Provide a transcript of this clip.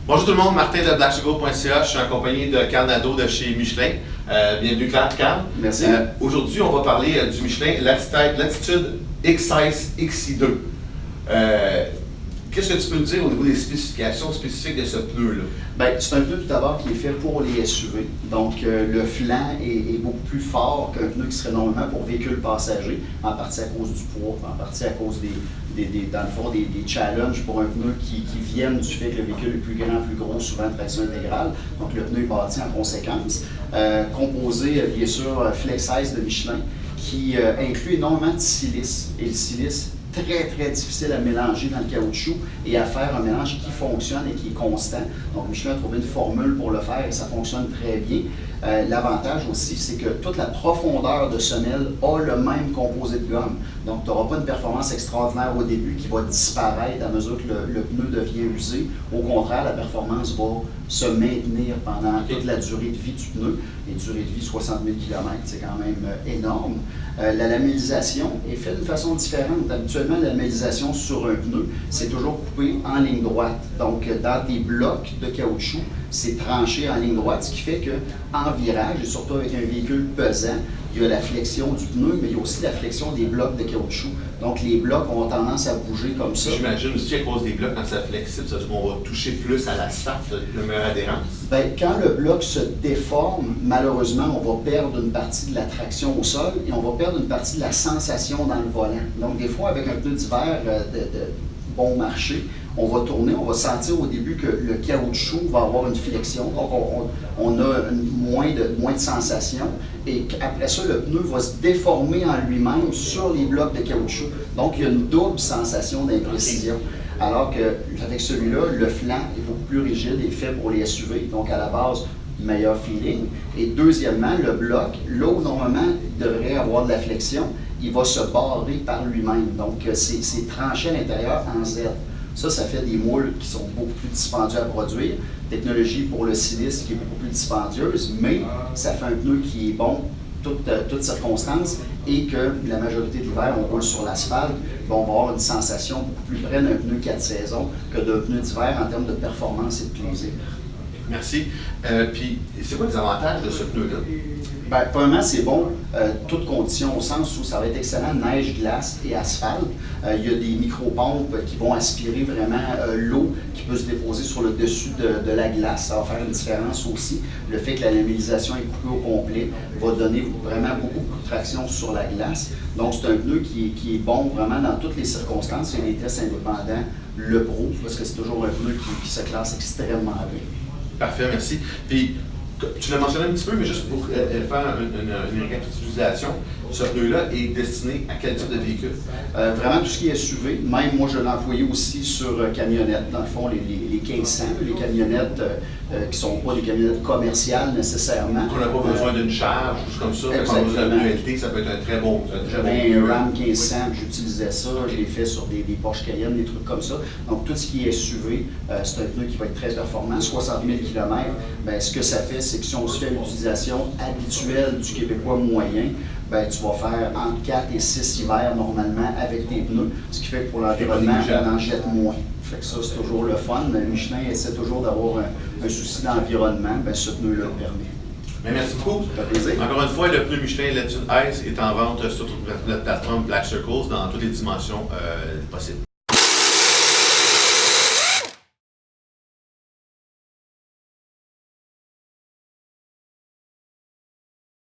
Bonjour tout le monde, Martin de blackcircle.ca, je suis accompagné de Carl Nadeau de chez Michelin. Bienvenue Carl. Merci. Aujourd'hui, on va parler du Michelin Latitude X-Size XI2. Qu'est-ce que tu peux nous dire au niveau des spécifications spécifiques de ce pneu-là? Bien, c'est un pneu tout d'abord qui est fait pour les SUV. Donc, le flanc est beaucoup plus fort qu'un pneu qui serait normalement pour véhicules passagers, en partie à cause du poids, en partie à cause dans le fond, des challenges pour un pneu qui viennent du fait que le véhicule est plus grand, plus gros, souvent traction intégrale. Donc, le pneu est bâti en conséquence. Composé, bien sûr, Flex-Size de Michelin, qui inclut énormément de silice. Et le silice, très difficile à mélanger dans le caoutchouc et à faire un mélange qui fonctionne et qui est constant. Donc, Michelin a trouvé une formule pour le faire et ça fonctionne très bien. L'avantage aussi, c'est que toute la profondeur de semelle a le même composé de gomme. Donc, tu n'auras pas une performance extraordinaire au début qui va disparaître à mesure que le pneu devient usé. Au contraire, la performance va se maintenir pendant toute la durée de vie du pneu. Et durée de vie, 60 000 km, c'est quand même énorme. La lamellisation est faite d'une façon différente. Habituellement, la lamellisation sur un pneu, c'est toujours coupé en ligne droite. Donc, dans des blocs de caoutchouc, c'est tranché en ligne droite, ce qui fait qu'en virage, et surtout avec un véhicule pesant, il y a la flexion du pneu, mais il y a aussi la flexion des blocs de caoutchouc. Donc, les blocs ont tendance à bouger comme ça. J'imagine aussi à cause des blocs, quand c'est flexible, ça veut dire qu'on va toucher plus à l'asphalte, le meilleure adhérence. Bien, quand le bloc se déforme, malheureusement, on va perdre une partie de la traction au sol et on va perdre une partie de la sensation dans le volant. Donc, des fois, avec un pneu d'hiver de bon marché, on va tourner, on va sentir au début que le caoutchouc va avoir une flexion, donc on a moins de sensation, et après ça, le pneu va se déformer en lui-même sur les blocs de caoutchouc. Donc, il y a une double sensation d'imprécision. Alors qu'avec celui-là, le flanc est beaucoup plus rigide et fait pour les SUV, donc à la base, meilleur feeling. Et deuxièmement, le bloc, là où normalement il devrait avoir de la flexion, il va se barrer par lui-même. Donc, c'est tranché à l'intérieur en Z. Ça fait des moules qui sont beaucoup plus dispendieux à produire. Technologie pour le silice qui est beaucoup plus dispendieuse, mais ça fait un pneu qui est bon toutes circonstances et que la majorité de l'hiver, on roule sur l'asphalte, on va avoir une sensation beaucoup plus près d'un pneu 4 saisons que d'un pneu d'hiver en termes de performance et de plaisir. Merci. Puis, c'est quoi les avantages de ce pneu-là? Bien, premièrement, c'est bon, toutes conditions, au sens où ça va être excellent, neige, glace et asphalte. Il y a des micro-pompes qui vont aspirer vraiment l'eau qui peut se déposer sur le dessus de la glace. Ça va faire une différence aussi. Le fait que la lamellisation est coupée au complet va donner vraiment beaucoup de traction sur la glace. Donc, c'est un pneu qui est bon vraiment dans toutes les circonstances. Il y a des tests indépendants le prouvent parce que c'est toujours un pneu qui se classe extrêmement bien. Parfait, merci. Puis, tu l'as mentionné un petit peu, mais juste pour faire une récapitulation, ce pneu-là est destiné à quel type de véhicule? Vraiment tout ce qui est SUV. Même moi, je l'ai employé aussi sur camionnettes. Dans le fond, les 1500, les camionnettes qui ne sont pas des camionnettes commerciales nécessairement. On n'a pas besoin d'une charge, tout comme ça. Exactement. D'un LT, ça peut être un très bon. J'avais un Ram 1500, j'utilisais ça. Je l'ai fait sur des Porsche Cayenne, des trucs comme ça. Donc, tout ce qui est SUV, c'est un pneu qui va être très performant. 60 000 km, bien, ce que ça fait, c'est que si on se fait l'utilisation habituelle du Québécois moyen, ben, tu vas faire entre 4 et 6 hivers normalement avec tes pneus, ce qui fait que pour l'environnement, on en jette moins. Fait que ça, c'est toujours le fun. Michelin essaie toujours d'avoir un souci d'environnement, ben, ce pneu-là le permet. Mais merci beaucoup. Ça fait plaisir. Encore une fois, le pneu Michelin Latitude Ice est en vente sur la plateforme Black Circles dans toutes les dimensions possibles.